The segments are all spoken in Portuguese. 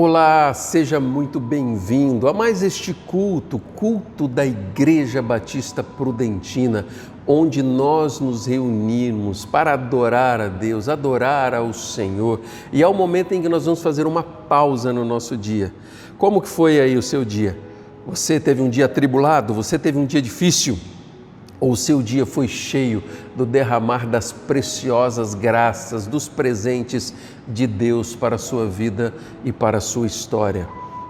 Olá, seja muito bem-vindo a mais este culto da Igreja Batista Prudentina, onde nós nos reunimos para adorar a Deus, adorar ao Senhor. E é o momento em que nós vamos fazer uma pausa no nosso dia. Como que foi aí o seu dia? Você teve um dia atribulado? Você teve um dia difícil? Ou o seu dia foi cheio do derramar das preciosas graças, dos presentes de Deus para a sua vida e para a sua história?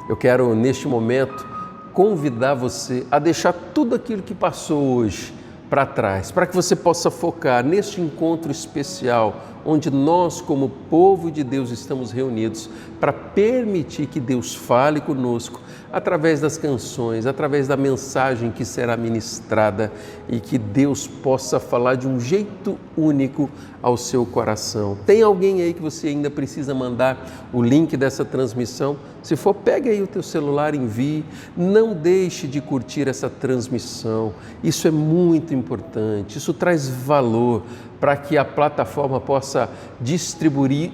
Eu quero, neste momento, convidar você a deixar tudo aquilo que passou hoje para trás, para que você possa focar neste encontro especial, onde nós, como povo de Deus, estamos reunidos para permitir que Deus fale conosco através das canções, através da mensagem que será ministrada e que Deus possa falar de um jeito único ao seu coração. Tem alguém aí que você ainda precisa mandar o link dessa transmissão? Se for, pegue aí o teu celular, envie. Não deixe de curtir essa transmissão. Isso é muito importante, isso traz valor para que a plataforma possa distribuir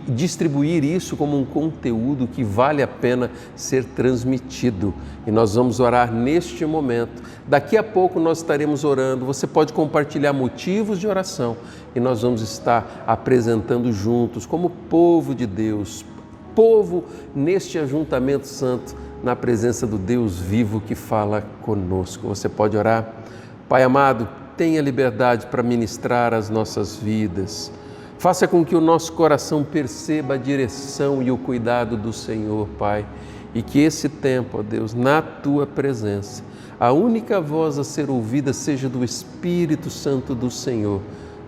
isso como um conteúdo que vale a pena ser transmitido. E nós vamos orar neste momento. Daqui a pouco nós estaremos orando. Você pode compartilhar motivos de oração e nós vamos estar apresentando juntos como povo de Deus, povo neste ajuntamento santo, na presença do Deus vivo que fala conosco. Você pode orar. Pai amado, tenha liberdade para ministrar as nossas vidas. Faça com que o nosso coração perceba a direção e o cuidado do Senhor, Pai. E que esse tempo, ó Deus, na Tua presença, a única voz a ser ouvida seja do Espírito Santo do Senhor,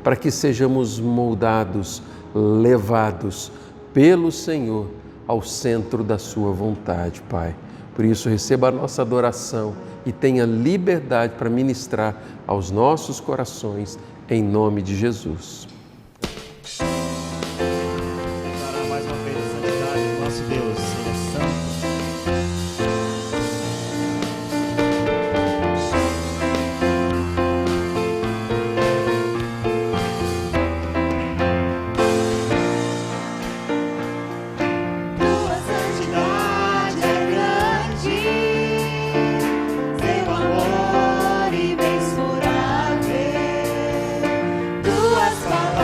para que sejamos moldados, levados pelo Senhor ao centro da Sua vontade, Pai. Por isso, receba a nossa adoração e tenha liberdade para ministrar aos nossos corações, em nome de Jesus. Declarar mais uma vez a santidade do nosso Deus, Ele é santo. As palavras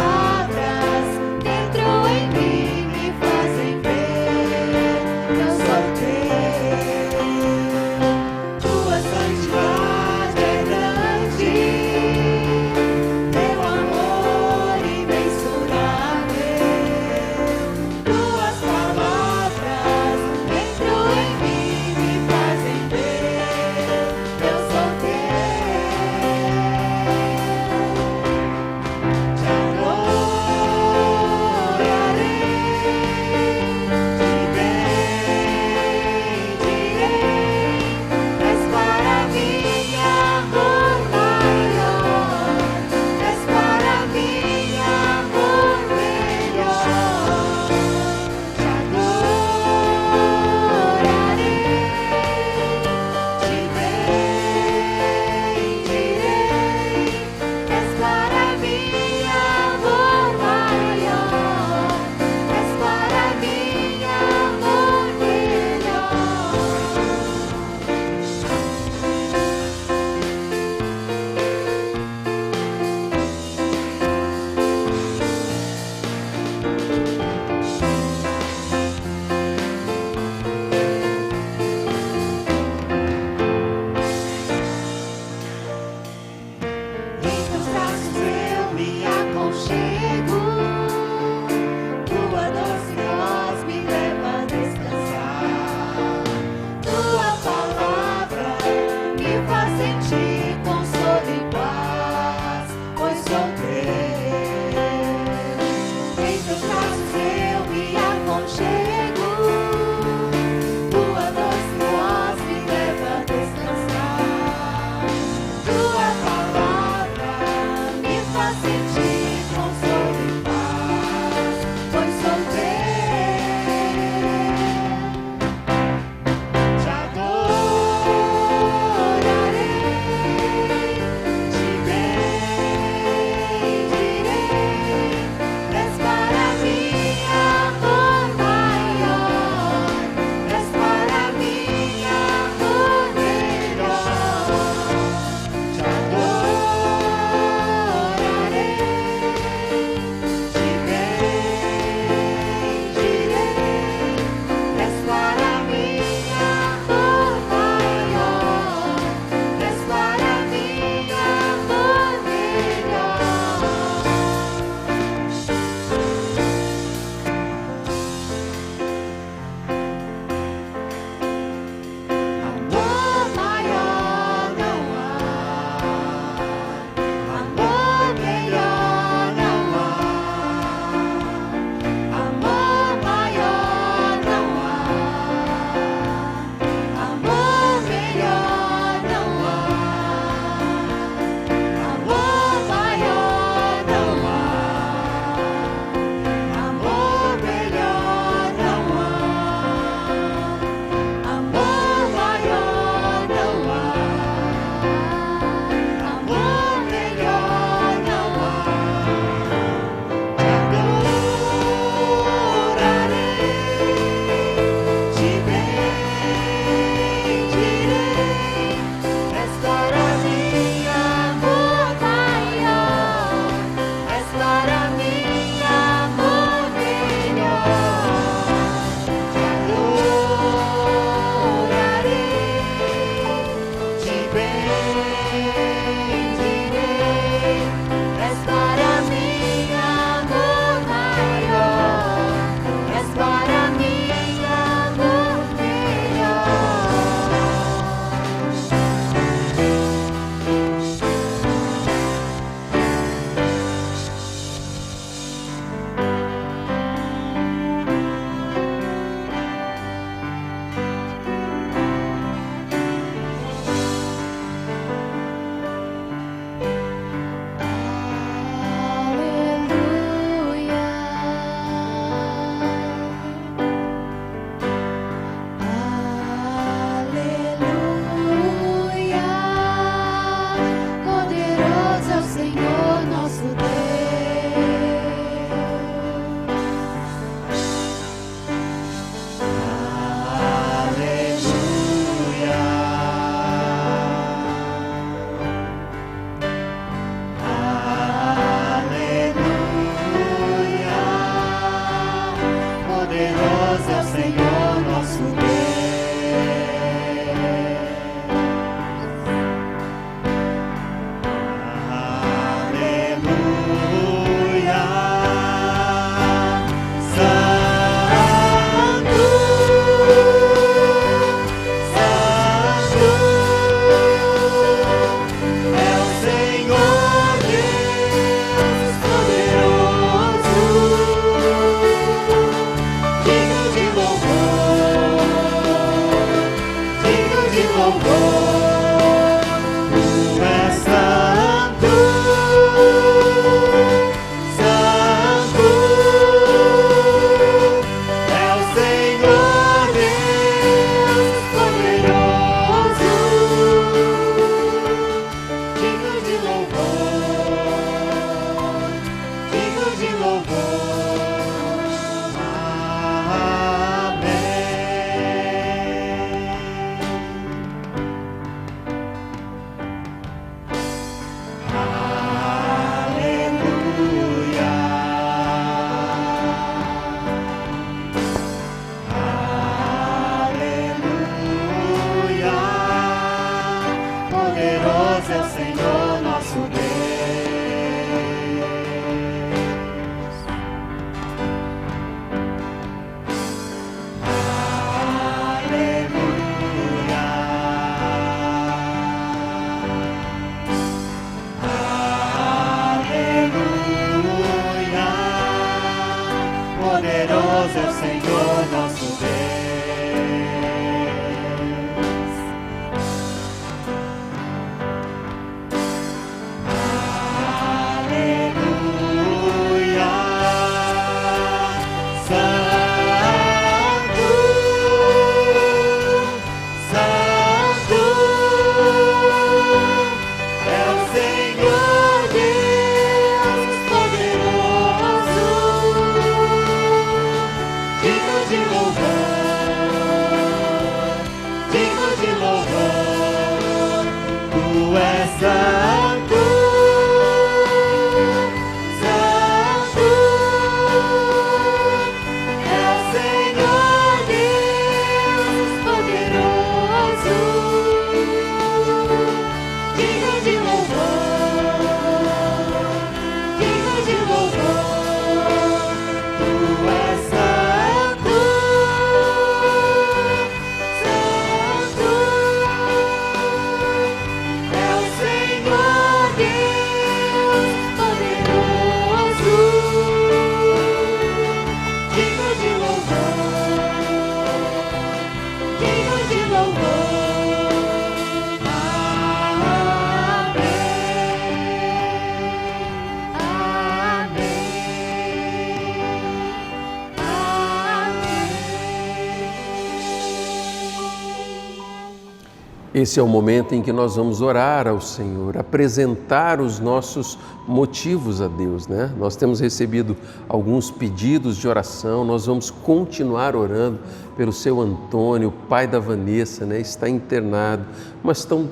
Esse é o momento em que nós vamos orar ao Senhor, apresentar os nossos motivos a Deus, né? Nós temos recebido alguns pedidos de oração, nós vamos continuar orando pelo seu Antônio, pai da Vanessa, né? Está internado,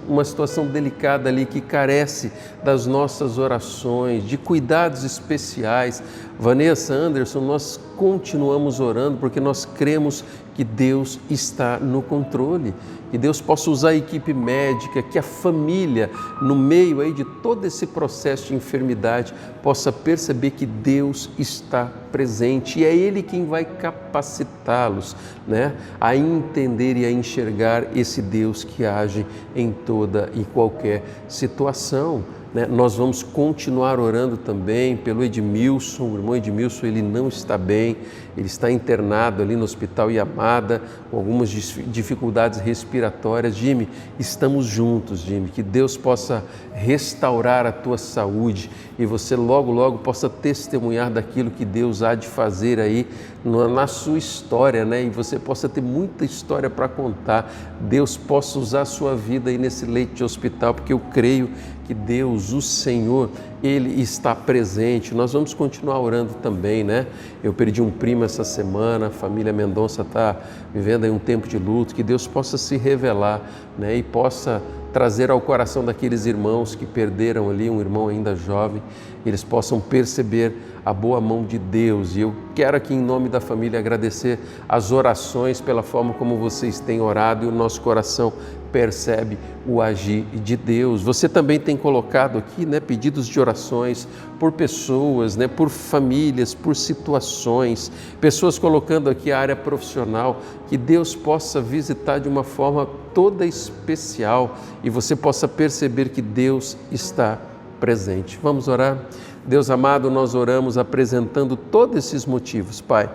uma situação delicada ali que carece das nossas orações, de cuidados especiais. Vanessa, Anderson, nós continuamos orando porque nós cremos que Deus está no controle, que Deus possa usar a equipe médica, que a família, no meio aí de todo esse processo de enfermidade, possa perceber que Deus está presente e é Ele quem vai capacitá-los, né, a entender e a enxergar esse Deus que age em toda e qualquer situação. Nós vamos continuar orando também pelo Edmilson, o irmão Edmilson, ele não está bem, ele está internado ali no Hospital Yamada, com algumas dificuldades respiratórias. Jimmy, estamos juntos, Jimmy, que Deus possa restaurar a tua saúde e você logo, logo possa testemunhar daquilo que Deus há de fazer aí na sua história, né? E você possa ter muita história para contar. Deus possa usar a sua vida aí nesse leito de hospital, porque eu creio que Deus, o Senhor, Ele está presente. Nós vamos continuar orando também, né? Eu perdi um primo essa semana, a família Mendonça está vivendo aí um tempo de luto, que Deus possa se revelar, né? E possa trazer ao coração daqueles irmãos que perderam ali um irmão ainda jovem, eles possam perceber a boa mão de Deus. E eu quero aqui em nome da família agradecer as orações pela forma como vocês têm orado e o nosso coração percebe o agir de Deus. Você também tem colocado aqui, né, pedidos de orações por pessoas, né, por famílias, por situações, pessoas colocando aqui a área profissional, que Deus possa visitar de uma forma toda especial e você possa perceber que Deus está presente. Vamos orar? Deus amado, nós oramos apresentando todos esses motivos, Pai.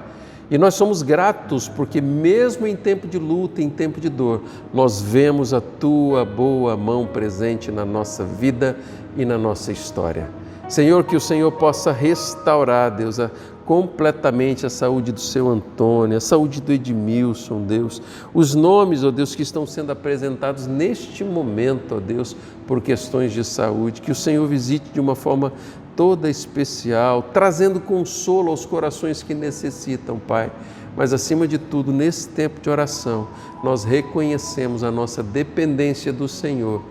E nós somos gratos porque mesmo em tempo de luta, em tempo de dor, nós vemos a Tua boa mão presente na nossa vida e na nossa história. Senhor, que o Senhor possa restaurar, Deus, completamente a saúde do seu Antônio, a saúde do Edmilson, Deus. Os nomes, ó Deus, que estão sendo apresentados neste momento, ó Deus, por questões de saúde, que o Senhor visite de uma forma toda especial, trazendo consolo aos corações que necessitam, Pai. Mas acima de tudo, nesse tempo de oração, nós reconhecemos a nossa dependência do Senhor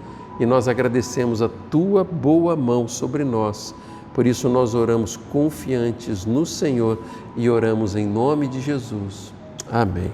e nós agradecemos a Tua boa mão sobre nós. Por isso nós oramos confiantes no Senhor e oramos em nome de Jesus. Amém.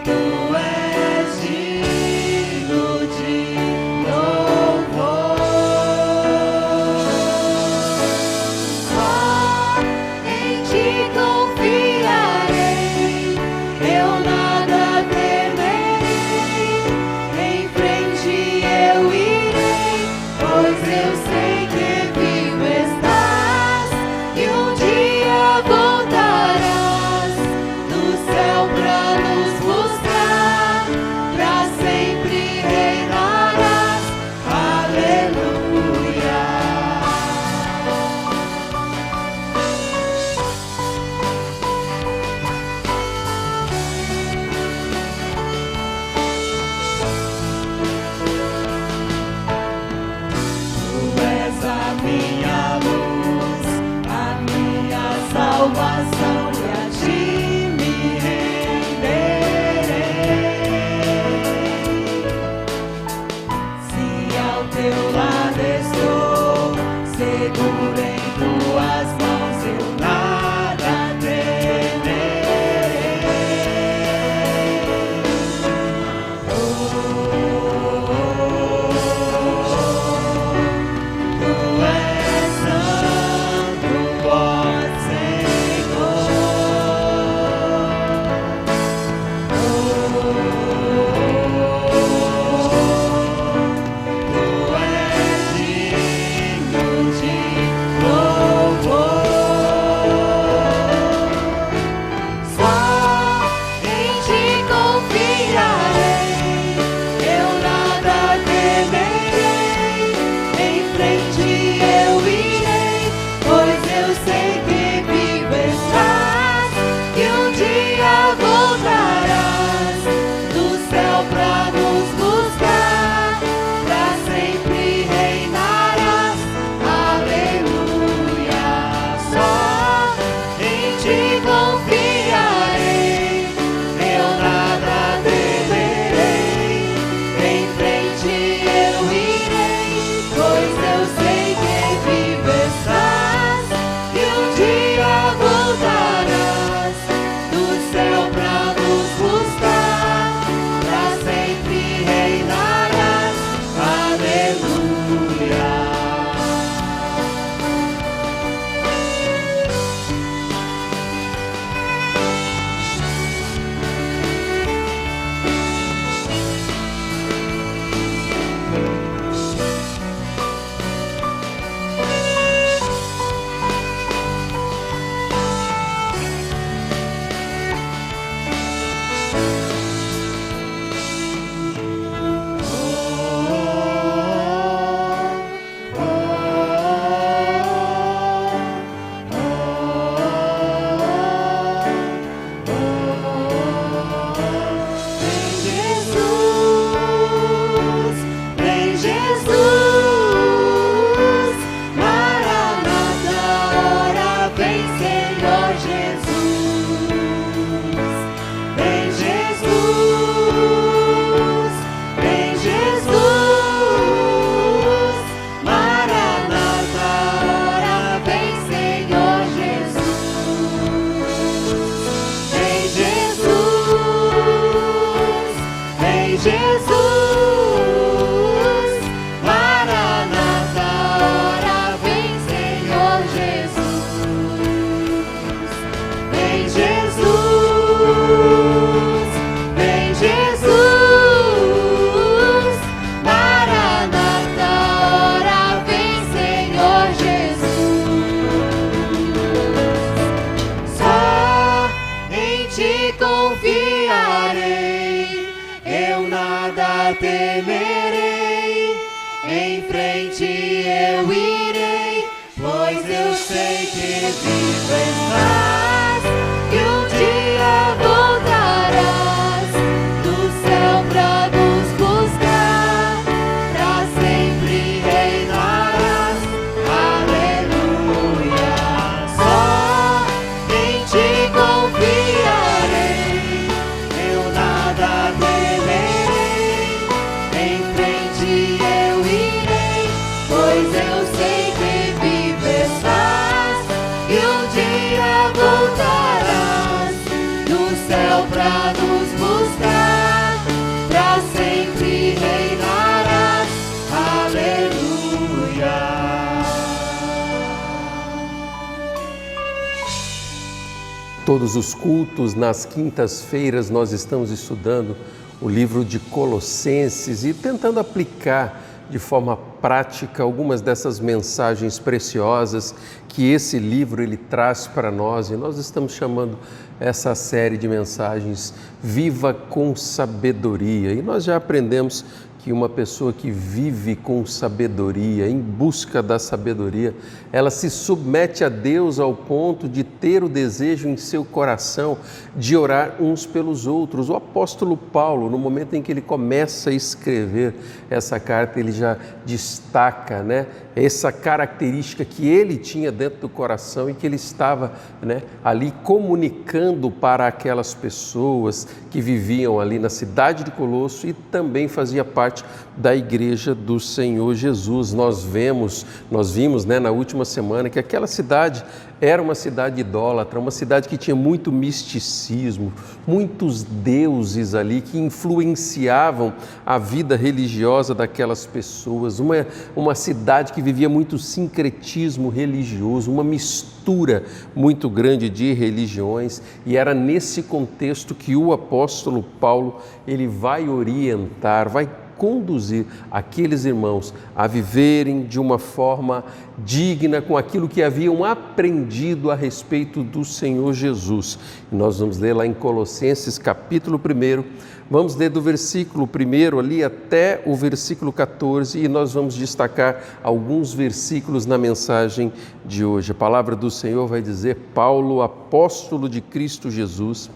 Tu és digno de nada temerei, em frente eu irei, pois eu sei que vivo estás, e um dia voltarás do céu pra nos buscar, pra sempre reinarás, aleluia. Só em ti confiarei, eu nada temerei, em frente eu irei, pois eu sei que vivo estás, e um dia voltarás do céu pra nos buscar, pra sempre reinarás, aleluia. Todos os cultos, nas quintas-feiras, nós estamos estudando o livro de Colossenses e tentando aplicar de forma prática algumas dessas mensagens preciosas que esse livro ele traz para nós, e nós estamos chamando essa série de mensagens Viva com Sabedoria. E nós já aprendemos que uma pessoa que vive com sabedoria, em busca da sabedoria, ela se submete a Deus ao ponto de ter o desejo em seu coração de orar uns pelos outros. O apóstolo Paulo, no momento em que ele começa a escrever essa carta, ele já destaca, essa característica que ele tinha dentro do coração e que ele estava, ali comunicando para aquelas pessoas que viviam ali na cidade de Colosso e também fazia parte da igreja do Senhor Jesus. Nós vimos, na última semana, que aquela cidade era uma cidade idólatra, uma cidade que tinha muito misticismo, muitos deuses ali que influenciavam a vida religiosa daquelas pessoas, uma cidade que vivia muito sincretismo religioso, uma mistura muito grande de religiões, e era nesse contexto que o apóstolo Paulo ele vai orientar, vai conduzir aqueles irmãos a viverem de uma forma digna com aquilo que haviam aprendido a respeito do Senhor Jesus. E nós vamos ler lá em Colossenses capítulo 1, vamos ler do versículo 1 ali até o versículo 14 e nós vamos destacar alguns versículos na mensagem de hoje. A palavra do Senhor vai dizer: Paulo, apóstolo de Cristo Jesus,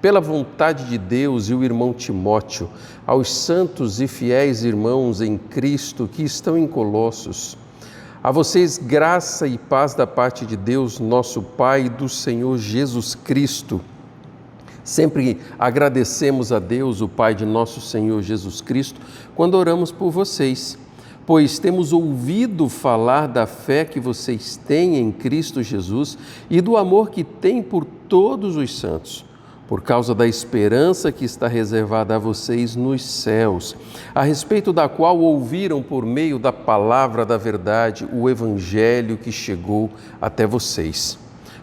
pela vontade de Deus, e o irmão Timóteo, aos santos e fiéis irmãos em Cristo que estão em Colossos, a vocês graça e paz da parte de Deus, nosso Pai, e do Senhor Jesus Cristo. Sempre agradecemos a Deus, o Pai de nosso Senhor Jesus Cristo, quando oramos por vocês, pois temos ouvido falar da fé que vocês têm em Cristo Jesus e do amor que têm por todos os santos, por causa da esperança que está reservada a vocês nos céus, a respeito da qual ouviram por meio da palavra da verdade o evangelho que chegou até vocês.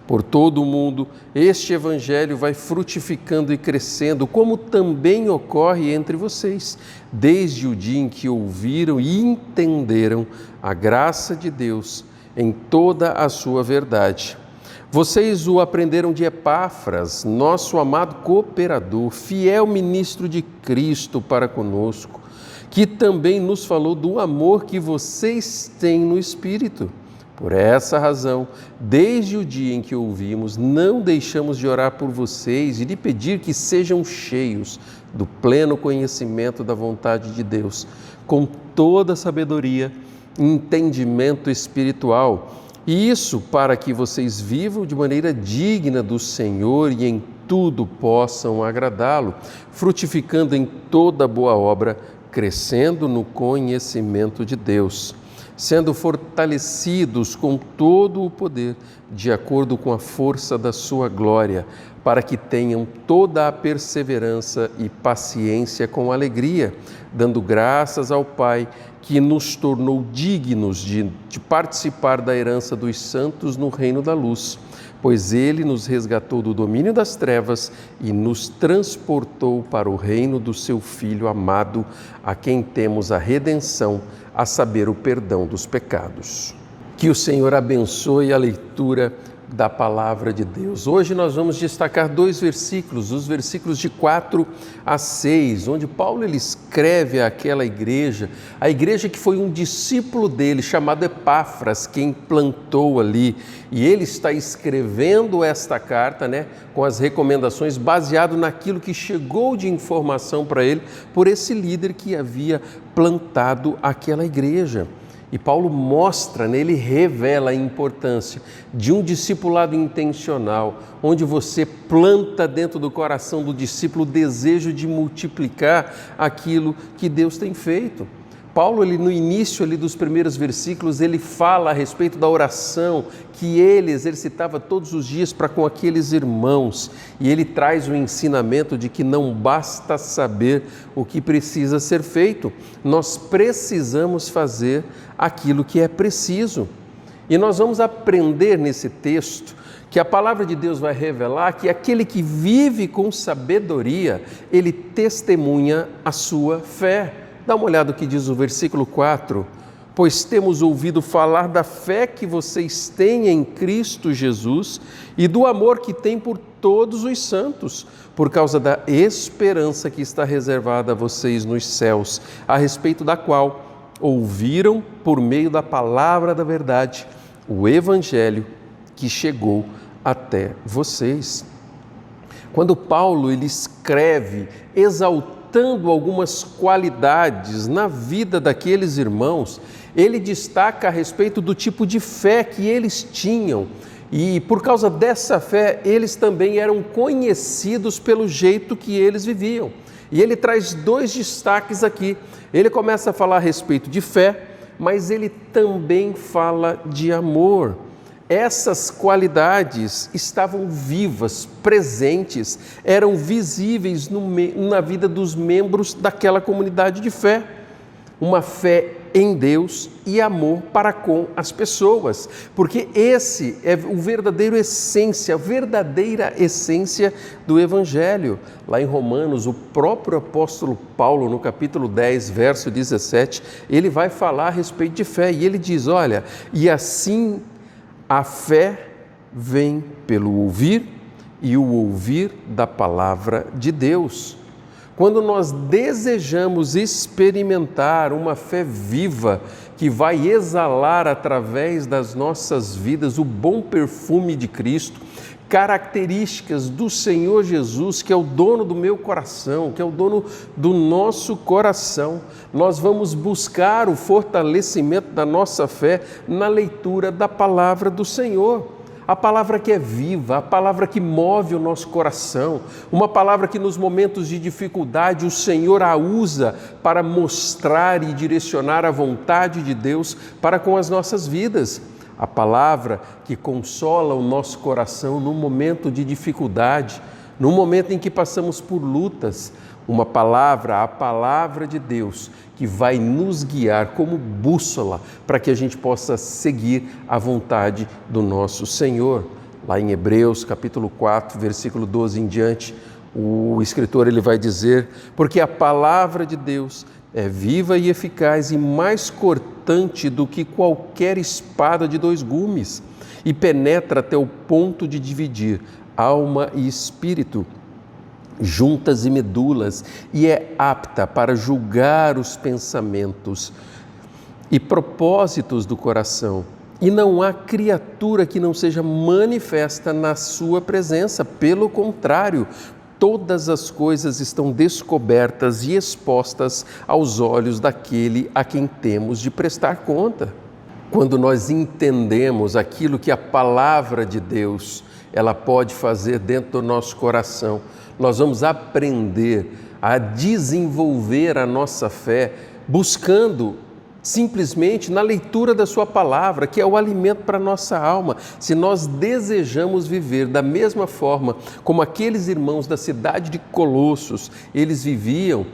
Por todo o mundo, este evangelho vai frutificando e crescendo, como também ocorre entre vocês, desde o dia em que ouviram e entenderam a graça de Deus em toda a sua verdade. Vocês o aprenderam de Epáfras, nosso amado cooperador, fiel ministro de Cristo para conosco, que também nos falou do amor que vocês têm no Espírito. Por essa razão, desde o dia em que ouvimos, não deixamos de orar por vocês e de pedir que sejam cheios do pleno conhecimento da vontade de Deus, com toda sabedoria e entendimento espiritual. E isso para que vocês vivam de maneira digna do Senhor e em tudo possam agradá-lo, frutificando em toda boa obra, crescendo no conhecimento de Deus, sendo fortalecidos com todo o poder, de acordo com a força da sua glória, para que tenham toda a perseverança e paciência com alegria, dando graças ao Pai, que nos tornou dignos de participar da herança dos santos no reino da luz, pois Ele nos resgatou do domínio das trevas e nos transportou para o reino do Seu Filho amado, a quem temos a redenção, a saber, o perdão dos pecados. Que o Senhor abençoe a leitura da palavra de Deus. Hoje nós vamos destacar 2 versículos, os versículos de 4 a 6, onde Paulo ele escreve àquela igreja, a igreja que foi um discípulo dele, chamado Epáfras, quem plantou ali, e ele está escrevendo esta carta, com as recomendações, baseado naquilo que chegou de informação para ele, por esse líder que havia plantado aquela igreja. E Paulo mostra, ele revela a importância de um discipulado intencional, onde você planta dentro do coração do discípulo o desejo de multiplicar aquilo que Deus tem feito. Paulo, no início dos primeiros versículos, ele fala a respeito da oração que ele exercitava todos os dias para com aqueles irmãos. E ele traz o ensinamento de que não basta saber o que precisa ser feito, nós precisamos fazer aquilo que é preciso. E nós vamos aprender nesse texto que a palavra de Deus vai revelar que aquele que vive com sabedoria, ele testemunha a sua fé. Dá uma olhada no que diz o versículo 4. Pois temos ouvido falar da fé que vocês têm em Cristo Jesus e do amor que têm por todos os santos, por causa da esperança que está reservada a vocês nos céus, a respeito da qual ouviram por meio da palavra da verdade, o Evangelho que chegou até vocês. Quando Paulo ele escreve exaltando algumas qualidades na vida daqueles irmãos, ele destaca a respeito do tipo de fé que eles tinham e por causa dessa fé eles também eram conhecidos pelo jeito que eles viviam. E ele traz 2 destaques aqui. Ele começa a falar a respeito de fé, mas ele também fala de amor. Essas qualidades estavam vivas, presentes, eram visíveis na vida dos membros daquela comunidade de fé. Uma fé em Deus e amor para com as pessoas, porque esse é a verdadeira essência do Evangelho. Lá em Romanos, o próprio apóstolo Paulo, no capítulo 10, verso 17, ele vai falar a respeito de fé e ele diz, olha, e assim a fé vem pelo ouvir e o ouvir da palavra de Deus. Quando nós desejamos experimentar uma fé viva que vai exalar através das nossas vidas o bom perfume de Cristo, características do Senhor Jesus, que é o dono do meu coração, que é o dono do nosso coração, nós vamos buscar o fortalecimento da nossa fé na leitura da palavra do Senhor. A palavra que é viva, a palavra que move o nosso coração, uma palavra que nos momentos de dificuldade o Senhor a usa para mostrar e direcionar a vontade de Deus para com as nossas vidas. A palavra que consola o nosso coração no momento de dificuldade, no momento em que passamos por lutas, uma palavra, a palavra de Deus, que vai nos guiar como bússola para que a gente possa seguir a vontade do nosso Senhor. Lá em Hebreus, capítulo 4, versículo 12 em diante, o escritor ele vai dizer, porque a palavra de Deus é viva e eficaz e mais cortante do que qualquer espada de 2 gumes e penetra até o ponto de dividir alma e espírito, juntas e medulas, e é apta para julgar os pensamentos e propósitos do coração. E não há criatura que não seja manifesta na sua presença, pelo contrário, todas as coisas estão descobertas e expostas aos olhos daquele a quem temos de prestar conta. Quando nós entendemos aquilo que a palavra de Deus ela pode fazer dentro do nosso coração, nós vamos aprender a desenvolver a nossa fé buscando simplesmente na leitura da sua palavra, que é o alimento para a nossa alma. Se nós desejamos viver da mesma forma como aqueles irmãos da cidade de Colossos, eles viviam,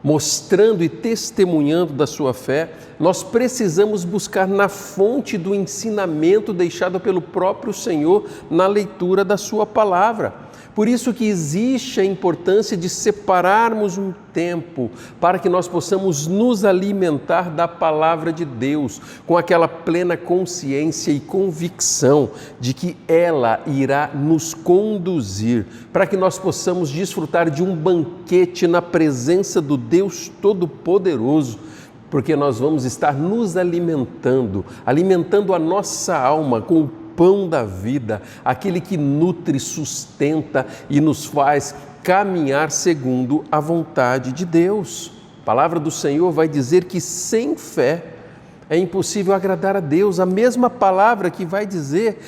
mostrando e testemunhando da sua fé, nós precisamos buscar na fonte do ensinamento deixado pelo próprio Senhor na leitura da sua palavra. Por isso que existe a importância de separarmos um tempo para que nós possamos nos alimentar da palavra de Deus, com aquela plena consciência e convicção de que ela irá nos conduzir, para que nós possamos desfrutar de um banquete na presença do Deus Todo-Poderoso, porque nós vamos estar nos alimentando a nossa alma com o pão da vida, aquele que nutre, sustenta e nos faz caminhar segundo a vontade de Deus. A palavra do Senhor vai dizer que sem fé é impossível agradar a Deus. A mesma palavra que vai dizer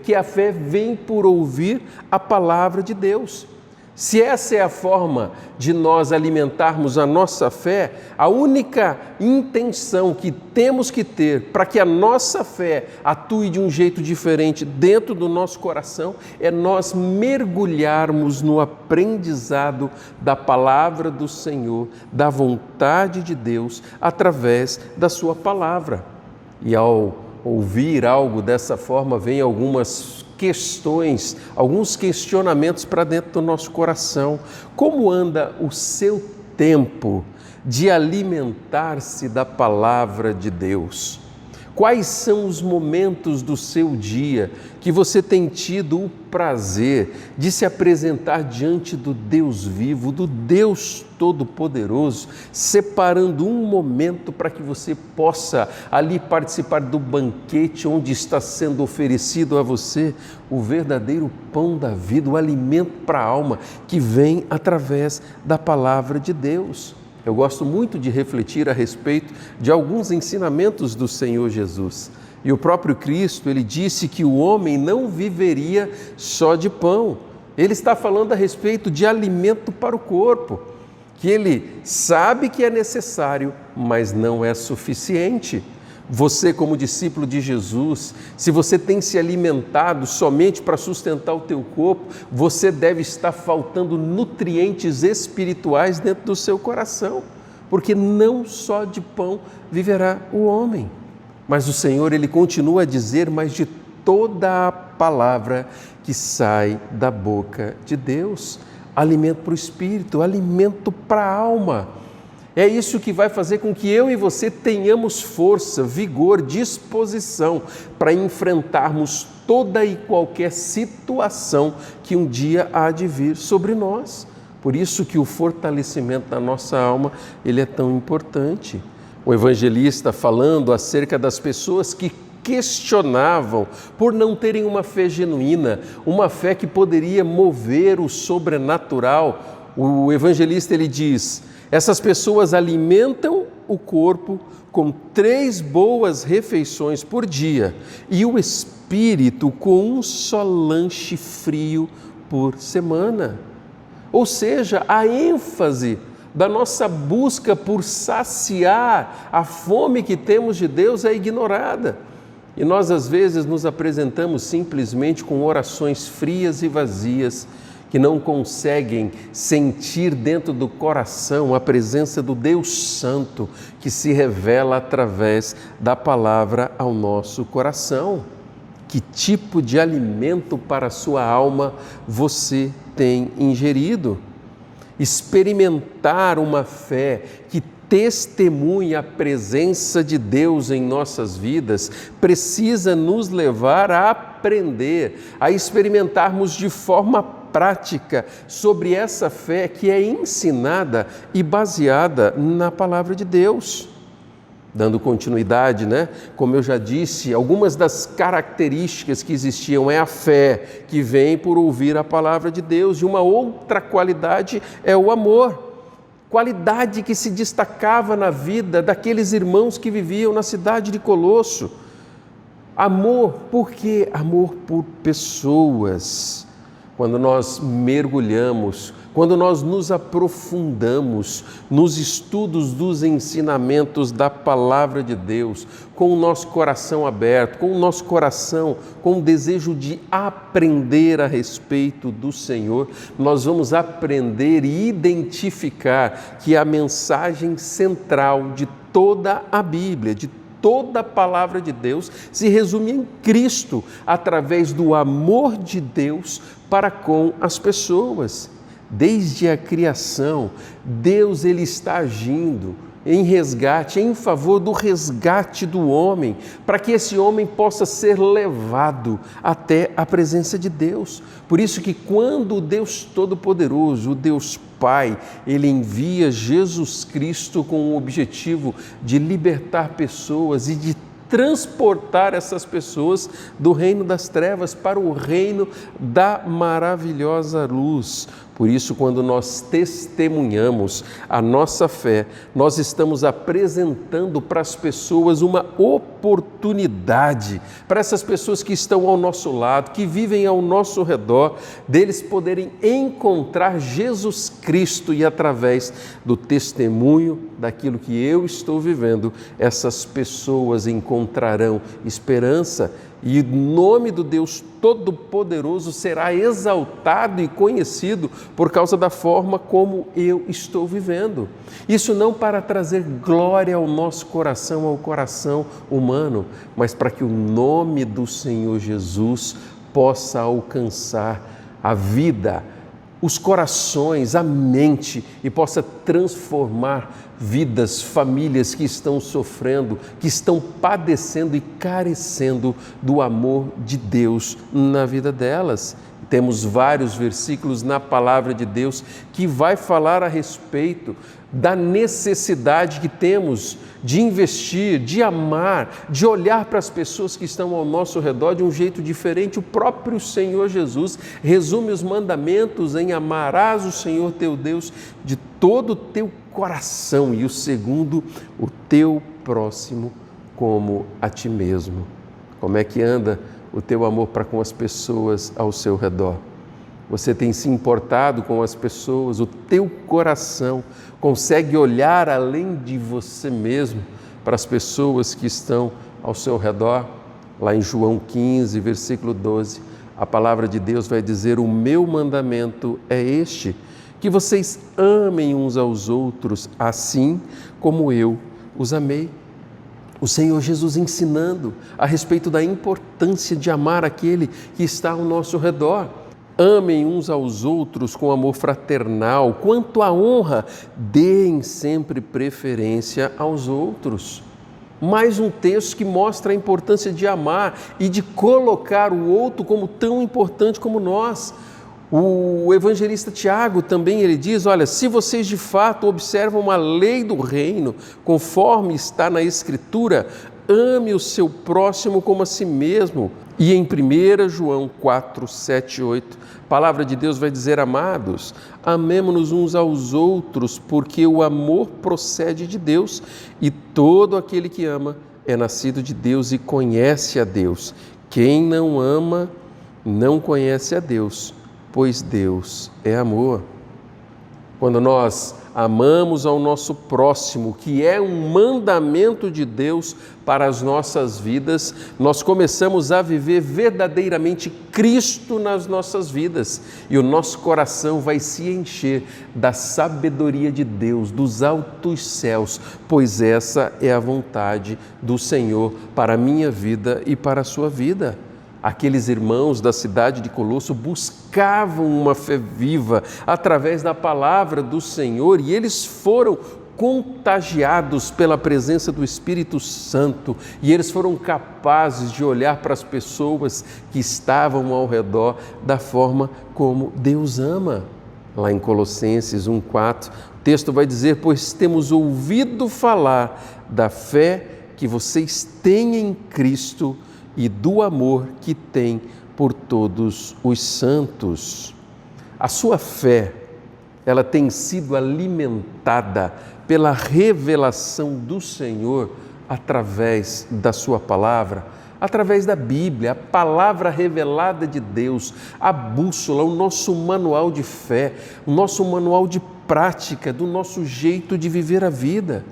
que a fé vem por ouvir a palavra de Deus. Se essa é a forma de nós alimentarmos a nossa fé, a única intenção que temos que ter para que a nossa fé atue de um jeito diferente dentro do nosso coração é nós mergulharmos no aprendizado da palavra do Senhor, da vontade de Deus, através da sua palavra. E ao ouvir algo dessa forma, vem algumas questões, alguns questionamentos para dentro do nosso coração. Como anda o seu tempo de alimentar-se da palavra de Deus? Quais são os momentos do seu dia que você tem tido o prazer de se apresentar diante do Deus vivo, do Deus Todo-Poderoso, separando um momento para que você possa ali participar do banquete onde está sendo oferecido a você o verdadeiro pão da vida, o alimento para a alma que vem através da palavra de Deus? Eu gosto muito de refletir a respeito de alguns ensinamentos do Senhor Jesus. E o próprio Cristo, ele disse que o homem não viveria só de pão. Ele está falando a respeito de alimento para o corpo, que ele sabe que é necessário, mas não é suficiente. Você, como discípulo de Jesus, se você tem se alimentado somente para sustentar o teu corpo, você deve estar faltando nutrientes espirituais dentro do seu coração, porque não só de pão viverá o homem. Mas o Senhor, ele continua a dizer, mas de toda a palavra que sai da boca de Deus, alimento para o espírito, alimento para a alma. É isso que vai fazer com que eu e você tenhamos força, vigor, disposição para enfrentarmos toda e qualquer situação que um dia há de vir sobre nós. Por isso que o fortalecimento da nossa alma, ele é tão importante. O evangelista, falando acerca das pessoas que questionavam por não terem uma fé genuína, uma fé que poderia mover o sobrenatural, o evangelista, ele diz: essas pessoas alimentam o corpo com 3 boas refeições por dia e o espírito com um só lanche frio por semana. Ou seja, a ênfase da nossa busca por saciar a fome que temos de Deus é ignorada. E nós, às vezes, nos apresentamos simplesmente com orações frias e vazias, que não conseguem sentir dentro do coração a presença do Deus Santo que se revela através da palavra ao nosso coração. Que tipo de alimento para a sua alma você tem ingerido? Experimentar uma fé que testemunha a presença de Deus em nossas vidas precisa nos levar a aprender, a experimentarmos de forma prática sobre essa fé que é ensinada e baseada na palavra de Deus. Dando continuidade, Como eu já disse, algumas das características que existiam é a fé que vem por ouvir a palavra de Deus, e uma outra qualidade é o amor. Qualidade que se destacava na vida daqueles irmãos que viviam na cidade de Colosso. Amor, por quê? Amor por pessoas. Quando nós mergulhamos, quando nós nos aprofundamos nos estudos dos ensinamentos da palavra de Deus, com o nosso coração aberto, com o nosso coração com o desejo de aprender a respeito do Senhor, nós vamos aprender e identificar que a mensagem central de toda a Bíblia, de toda a palavra de Deus, se resume em Cristo, através do amor de Deus para com as pessoas. Desde a criação, Deus ele está agindo em resgate, em favor do resgate do homem, para que esse homem possa ser levado até a presença de Deus. Por isso que quando o Deus Todo-Poderoso, o Deus Pai, ele envia Jesus Cristo com o objetivo de libertar pessoas e de transportar essas pessoas do reino das trevas para o reino da maravilhosa luz. Por isso, quando nós testemunhamos a nossa fé, nós estamos apresentando para as pessoas uma oportunidade, para essas pessoas que estão ao nosso lado, que vivem ao nosso redor, deles poderem encontrar Jesus Cristo e através do testemunho daquilo que eu estou vivendo, essas pessoas encontrarão esperança e o nome do Deus Todo-Poderoso será exaltado e conhecido por causa da forma como eu estou vivendo. Isso não para trazer glória ao nosso coração, ao coração humano, mas para que o nome do Senhor Jesus possa alcançar a vida, os corações, a mente e possa transformar vidas, famílias que estão sofrendo, que estão padecendo e carecendo do amor de Deus na vida delas. Temos vários versículos na palavra de Deus que vai falar a respeito da necessidade que temos de investir, de amar, de olhar para as pessoas que estão ao nosso redor de um jeito diferente. O próprio Senhor Jesus resume os mandamentos em amarás o Senhor teu Deus de todo o teu coração e o segundo, o teu próximo como a ti mesmo. Como é que anda o teu amor para com as pessoas ao seu redor? Você tem se importado com as pessoas? O teu coração consegue olhar além de você mesmo para as pessoas que estão ao seu redor? Lá em João 15, versículo 12, a palavra de Deus vai dizer: o meu mandamento é este, que vocês amem uns aos outros, assim como eu os amei. O Senhor Jesus ensinando a respeito da importância de amar aquele que está ao nosso redor. Amem uns aos outros com amor fraternal. Quanto à honra, deem sempre preferência aos outros. Mais um texto que mostra a importância de amar e de colocar o outro como tão importante como nós. O evangelista Tiago também ele diz, olha, se vocês de fato observam a lei do reino, conforme está na Escritura, ame o seu próximo como a si mesmo. E em 1 João 4, 7 e 8, a palavra de Deus vai dizer, amados, amemo-nos uns aos outros, porque o amor procede de Deus, e todo aquele que ama é nascido de Deus e conhece a Deus. Quem não ama não conhece a Deus, pois Deus é amor. Quando nós amamos ao nosso próximo, que é um mandamento de Deus para as nossas vidas, nós começamos a viver verdadeiramente Cristo nas nossas vidas e o nosso coração vai se encher da sabedoria de Deus, dos altos céus, pois essa é a vontade do Senhor para a minha vida e para a sua vida. Aqueles irmãos da cidade de Colosso buscavam uma fé viva através da palavra do Senhor e eles foram contagiados pela presença do Espírito Santo e eles foram capazes de olhar para as pessoas que estavam ao redor da forma como Deus ama. Lá em Colossenses 1,4, o texto vai dizer, pois temos ouvido falar da fé que vocês têm em Cristo e do amor que tem por todos os santos. A sua fé, ela tem sido alimentada pela revelação do Senhor através da sua palavra, através da Bíblia, a palavra revelada de Deus, a bússola, o nosso manual de fé, o nosso manual de prática, do nosso jeito de viver a vida.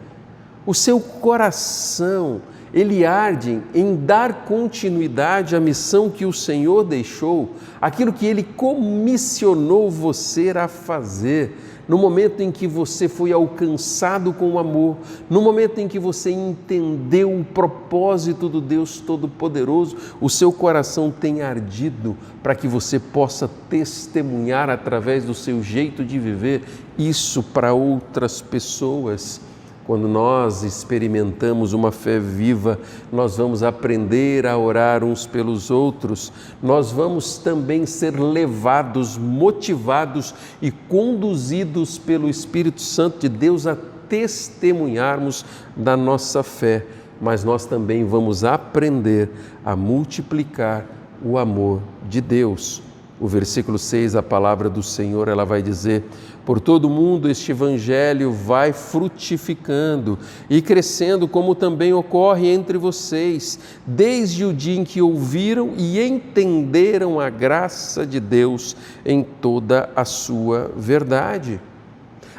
O seu coração, ele arde em dar continuidade à missão que o Senhor deixou, aquilo que Ele comissionou você a fazer. no momento em que você foi alcançado com o amor, no momento em que você entendeu o propósito do Deus Todo-Poderoso, o seu coração tem ardido para que você possa testemunhar através do seu jeito de viver isso para outras pessoas. Quando nós experimentamos uma fé viva, nós vamos aprender a orar uns pelos outros, nós vamos também ser levados, motivados e conduzidos pelo Espírito Santo de Deus a testemunharmos da nossa fé, mas nós também vamos aprender a multiplicar o amor de Deus. O versículo 6, a palavra do Senhor, ela vai dizer: por todo mundo este evangelho vai frutificando e crescendo, como também ocorre entre vocês, desde o dia em que ouviram e entenderam a graça de Deus em toda a sua verdade.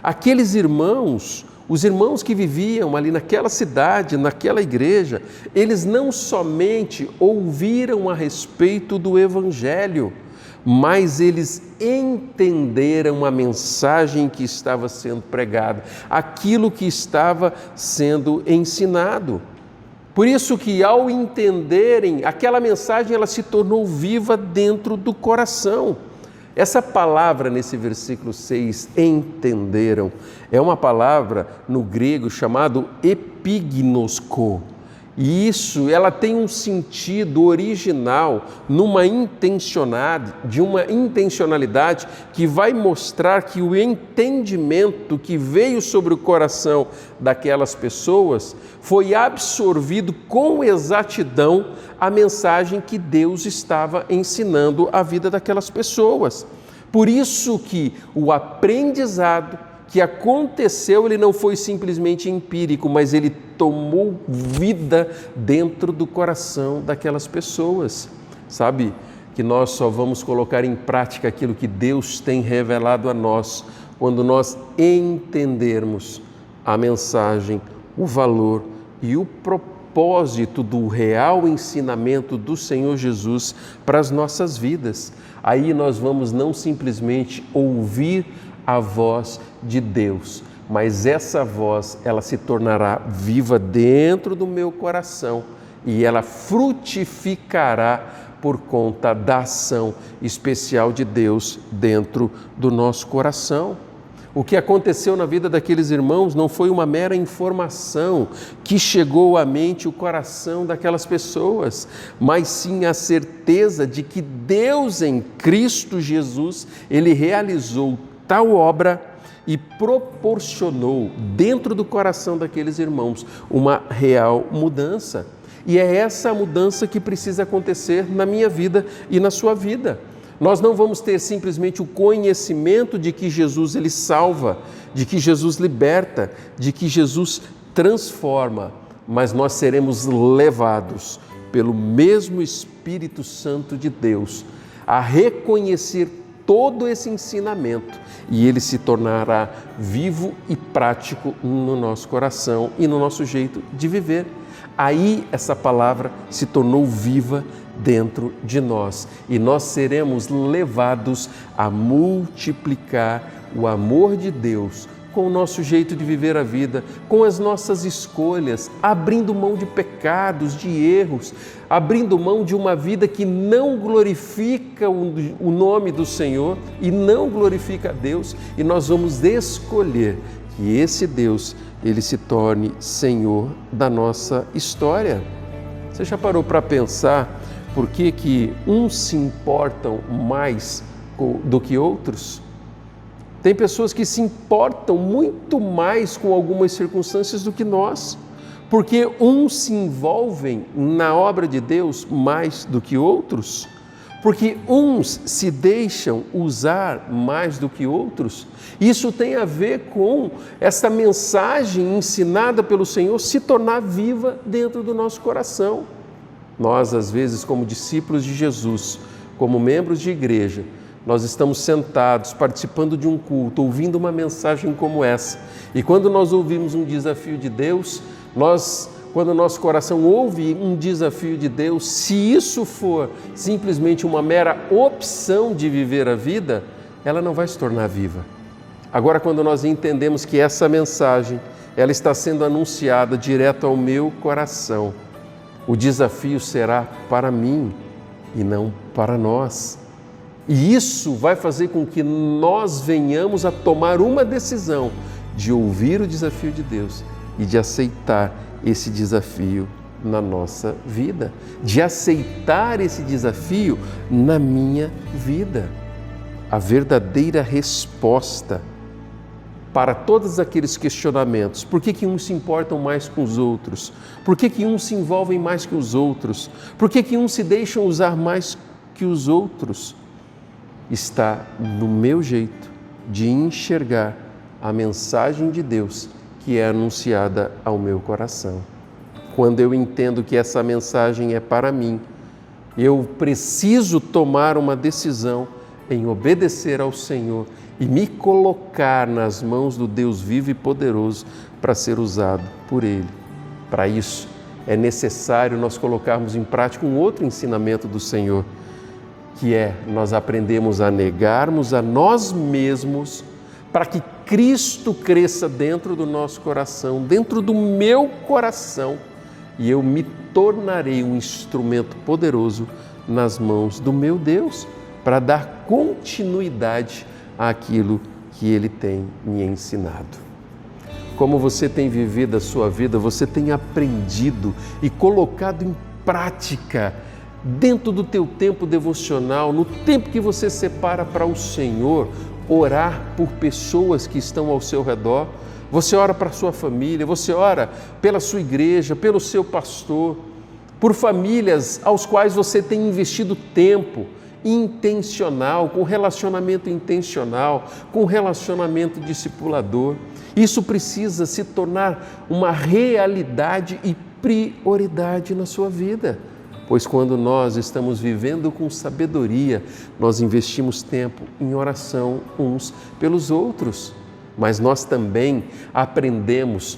Aqueles irmãos, os irmãos que viviam ali naquela cidade, naquela igreja, eles não somente ouviram a respeito do evangelho, mas eles entenderam a mensagem que estava sendo pregada, aquilo que estava sendo ensinado. Por isso que, ao entenderem, aquela mensagem ela se tornou viva dentro do coração. Essa palavra nesse versículo 6, entenderam, é uma palavra no grego chamado epignosko. E isso, ela tem um sentido original de uma intencionalidade que vai mostrar que o entendimento que veio sobre o coração daquelas pessoas foi absorvido com exatidão a mensagem que Deus estava ensinando à vida daquelas pessoas. Por isso que o aprendizado que aconteceu, ele não foi simplesmente empírico, mas ele tomou vida dentro do coração daquelas pessoas. Sabe que nós só vamos colocar em prática aquilo que Deus tem revelado a nós quando nós entendermos a mensagem, o valor e o propósito do real ensinamento do Senhor Jesus para as nossas vidas. Aí nós vamos não simplesmente ouvir a voz de Deus, mas essa voz, ela se tornará viva dentro do meu coração e ela frutificará por conta da ação especial de Deus dentro do nosso coração. O que aconteceu na vida daqueles irmãos não foi uma mera informação que chegou à mente e o coração daquelas pessoas, mas sim a certeza de que Deus em Cristo Jesus, Ele realizou tal obra e proporcionou dentro do coração daqueles irmãos uma real mudança. E é essa mudança que precisa acontecer na minha vida e na sua vida. Nós não vamos ter simplesmente o conhecimento de que Jesus ele salva, de que Jesus liberta, de que Jesus transforma, mas nós seremos levados pelo mesmo Espírito Santo de Deus a reconhecer todo esse ensinamento e ele se tornará vivo e prático no nosso coração e no nosso jeito de viver. Aí essa palavra se tornou viva dentro de nós e nós seremos levados a multiplicar o amor de Deus com o nosso jeito de viver a vida, com as nossas escolhas, abrindo mão de pecados, de erros, abrindo mão de uma vida que não glorifica o nome do Senhor e não glorifica a Deus, e nós vamos escolher que esse Deus, ele se torne Senhor da nossa história. Você já parou para pensar por que uns se importam mais do que outros? Tem pessoas que se importam muito mais com algumas circunstâncias do que nós, porque uns se envolvem na obra de Deus mais do que outros, porque uns se deixam usar mais do que outros. Isso tem a ver com essa mensagem ensinada pelo Senhor se tornar viva dentro do nosso coração. Nós, às vezes, como discípulos de Jesus, como membros de igreja, nós estamos sentados, participando de um culto, ouvindo uma mensagem como essa. E quando nós ouvimos um desafio de Deus, quando o nosso coração ouve um desafio de Deus, se isso for simplesmente uma mera opção de viver a vida, ela não vai se tornar viva. Agora, quando nós entendemos que essa mensagem, ela está sendo anunciada direto ao meu coração, o desafio será para mim e não para nós. E isso vai fazer com que nós venhamos a tomar uma decisão de ouvir o desafio de Deus e de aceitar esse desafio na nossa vida, de aceitar esse desafio na minha vida. A verdadeira resposta para todos aqueles questionamentos. Por que uns se importam mais com os outros? Por que uns se envolvem mais que os outros? Por que uns se deixam usar mais que os outros? Está no meu jeito de enxergar a mensagem de Deus que é anunciada ao meu coração. Quando eu entendo que essa mensagem é para mim, eu preciso tomar uma decisão em obedecer ao Senhor e me colocar nas mãos do Deus vivo e poderoso para ser usado por Ele. Para isso, é necessário nós colocarmos em prática um outro ensinamento do Senhor, que é nós aprendemos a negarmos a nós mesmos para que Cristo cresça dentro do nosso coração, dentro do meu coração, e eu me tornarei um instrumento poderoso nas mãos do meu Deus para dar continuidade àquilo que Ele tem me ensinado. Como você tem vivido a sua vida, você tem aprendido e colocado em prática dentro do teu tempo devocional, no tempo que você separa para o Senhor, orar por pessoas que estão ao seu redor. Você ora para a sua família, você ora pela sua igreja, pelo seu pastor, por famílias aos quais você tem investido tempo intencional, com relacionamento intencional, com relacionamento discipulador. Isso precisa se tornar uma realidade e prioridade na sua vida. Pois quando nós estamos vivendo com sabedoria, nós investimos tempo em oração uns pelos outros. Mas nós também aprendemos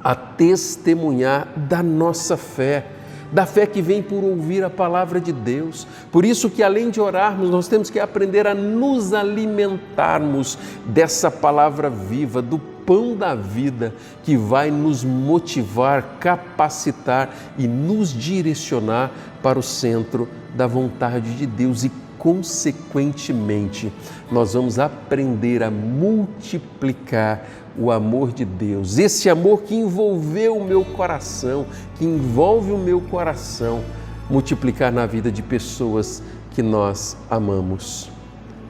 a testemunhar da nossa fé, da fé que vem por ouvir a palavra de Deus. Por isso que além de orarmos, nós temos que aprender a nos alimentarmos dessa palavra viva, do pão da vida, que vai nos motivar, capacitar e nos direcionar para o centro da vontade de Deus e, consequentemente, nós vamos aprender a multiplicar o amor de Deus, esse amor que envolveu o meu coração, que envolve o meu coração, multiplicar na vida de pessoas que nós amamos.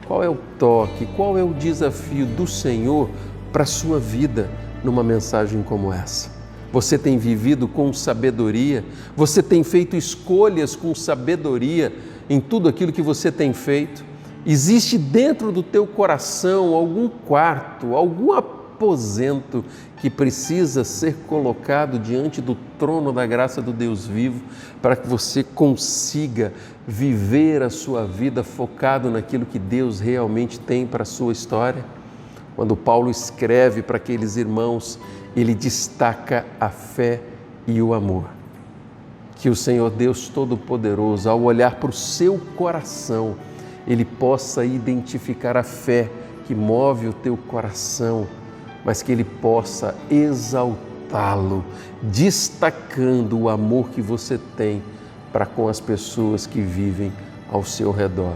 Qual é o toque, qual é o desafio do Senhor para a sua vida numa mensagem como essa? Você tem vivido com sabedoria? Você tem feito escolhas com sabedoria em tudo aquilo que você tem feito? Existe dentro do teu coração algum quarto, algum aposento que precisa ser colocado diante do trono da graça do Deus vivo para que você consiga viver a sua vida focado naquilo que Deus realmente tem para a sua história? Quando Paulo escreve para aqueles irmãos, ele destaca a fé e o amor. Que o Senhor Deus Todo-Poderoso, ao olhar para o seu coração, Ele possa identificar a fé que move o teu coração, mas que Ele possa exaltá-lo, destacando o amor que você tem para com as pessoas que vivem ao seu redor.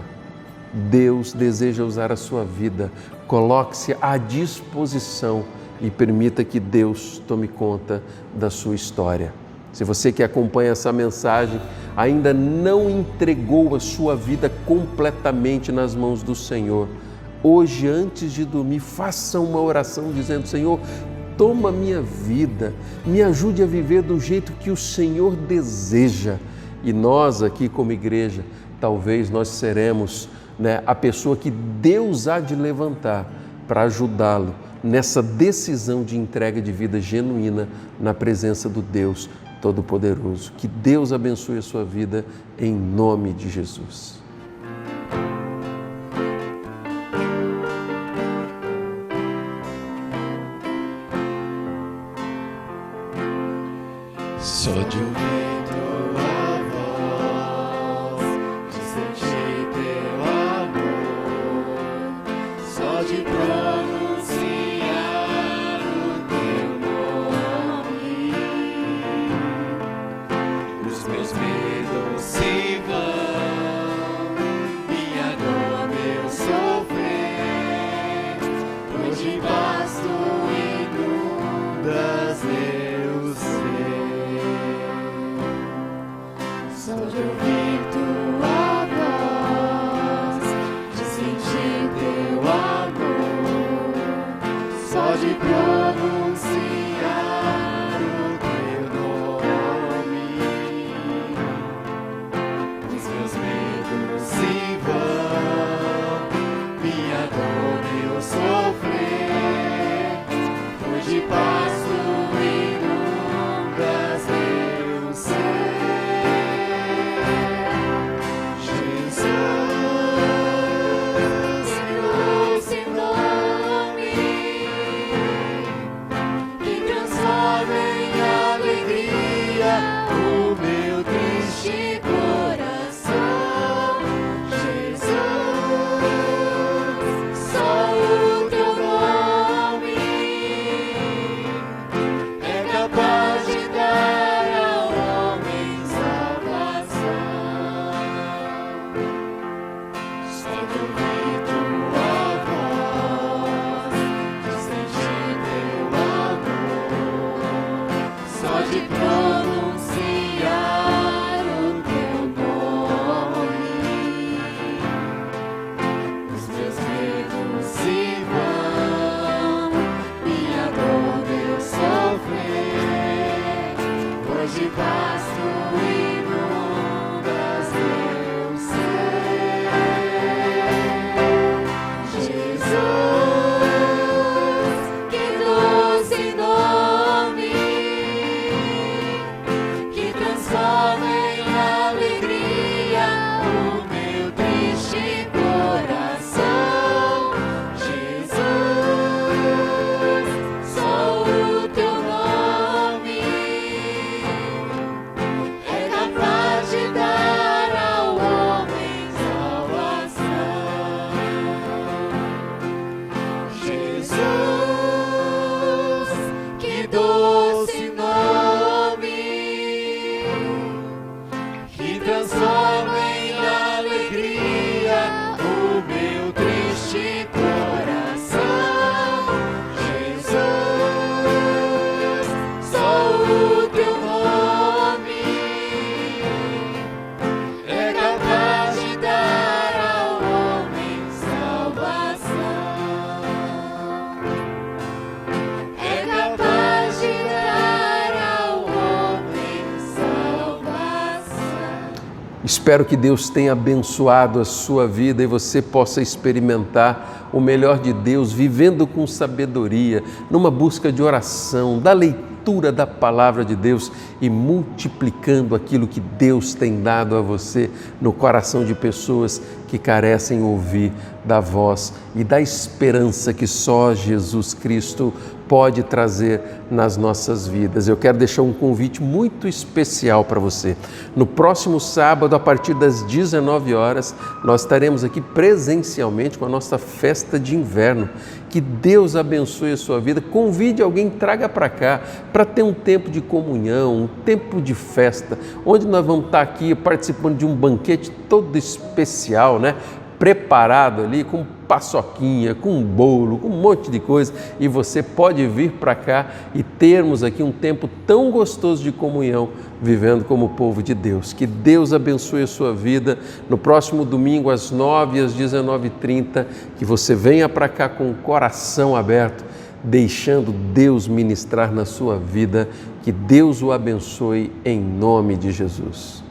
Deus deseja usar a sua vida, coloque-se à disposição e permita que Deus tome conta da sua história. Se você que acompanha essa mensagem ainda não entregou a sua vida completamente nas mãos do Senhor, hoje, antes de dormir, faça uma oração dizendo: Senhor, toma minha vida, me ajude a viver do jeito que o Senhor deseja. E nós aqui como igreja, talvez nós seremos a pessoa que Deus há de levantar para ajudá-lo nessa decisão de entrega de vida genuína na presença do Deus Todo-Poderoso. Que Deus abençoe a sua vida em nome de Jesus. Só de ouvir tua voz, de sentir teu amor, só de pronunciar de pronunciar o teu nome. Os meus medos se vão, minha dor deu sofrer. Hoje basta inundas meu ser. Jesus, que doce nome, que transforma em alegria o meu triste coração. Jesus, só o teu nome é capaz de dar ao homem salvação. Jesus, que doce nome, que transforma em alegria o meu triste coração. Jesus, só o teu nome é capaz de dar ao homem salvação. É capaz de dar ao homem salvação. Espero que Deus tenha abençoado a sua vida e você possa experimentar o melhor de Deus, vivendo com sabedoria, numa busca de oração, da leitura da palavra de Deus e multiplicando aquilo que Deus tem dado a você no coração de pessoas que carecem ouvir da voz e da esperança que só Jesus Cristo pode trazer nas nossas vidas. Eu quero deixar um convite muito especial para você. No próximo sábado, a partir das 19 horas, nós estaremos aqui presencialmente com a nossa festa de inverno. Que Deus abençoe a sua vida. Convide alguém, traga para cá, para ter um tempo de comunhão, um tempo de festa, onde nós vamos estar aqui participando de um banquete todo especial, né? Preparado ali com paçoquinha, com bolo, com um monte de coisa, e você pode vir para cá e termos aqui um tempo tão gostoso de comunhão, vivendo como povo de Deus. Que Deus abençoe a sua vida. No próximo domingo, às 9 e às 19h30, que você venha para cá com o coração aberto, deixando Deus ministrar na sua vida. Que Deus o abençoe em nome de Jesus.